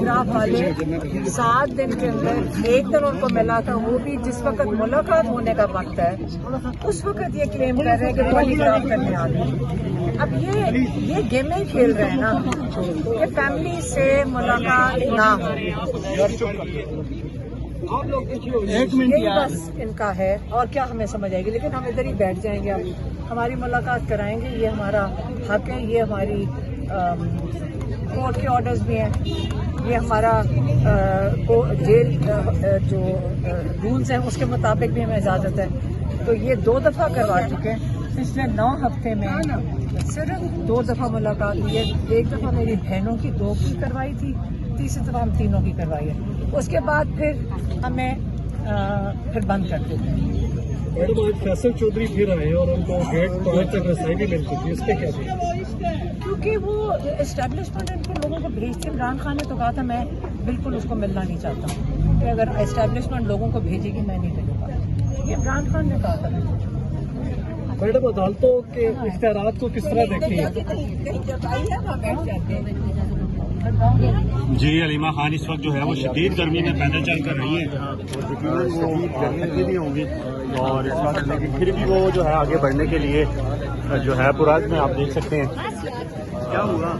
Polygraph والے 7 دن کے اندر 1 دن ان کو ملا تھا، وہ بھی جس وقت ملاقات ہونے کا وقت ہے اس وقت یہ کلیم کر رہے ہیں کہ پالیگراف کرنے آ گئے۔ اب یہ گیمیں کھیل رہے ہیں نا کہ فیملی سے ملاقات نہ ہو، یہی بس ان کا ہے، اور کیا ہمیں سمجھ آئے گی؟ لیکن ہم ادھر ہی بیٹھ جائیں گے، اب ہماری ملاقات کرائیں گے، یہ ہمارا حق ہے، یہ ہماری کورٹ کے آرڈرز بھی ہیں، یہ ہمارا جیل جو رولز ہیں اس کے مطابق بھی ہمیں اجازت ہے۔ تو یہ 2 دفعہ کروا چکے ہیں، پچھلے 9 ہفتے میں صرف 2 دفعہ ملاقات ہوئی ہے۔ 1 دفعہ میری بہنوں کی 2 کی کروائی تھی، تیسری دفعہ ہم تینوں کی کروائی ہے، اس کے بعد پھر ہمیں پھر بند کر دیتے ہیں۔ میڈم آج فیصل چودھری پھر آئے اور ان کو گیٹ 5 تک رسائی بھی مل چکی ہے، اس پہ کیا تھی؟ کیونکہ وہ اسٹیبلشمنٹ ان کو لوگوں کو بھیجتے، عمران خان نے تو کہا تھا میں بالکل اس کو ملنا نہیں چاہتا ہوں کہ اگر اسٹیبلشمنٹ لوگوں کو بھیجے گی میں نہیں ملوں گا، یہ عمران خان نے کہا تھا۔ میڈم عدالتوں کے اختیارات کو کس طرح دیکھتی ہیں؟ جی علیمہ خان اس وقت جو ہے وہ شدید گرمی میں پیدل چل کر رہی ہیں، شدید گرمی بھی ہوں گی اور اس وقت لیکن پھر بھی وہ جو ہے آگے بڑھنے کے لیے جو ہے پورا میں آپ دیکھ سکتے ہیں کیا ہوا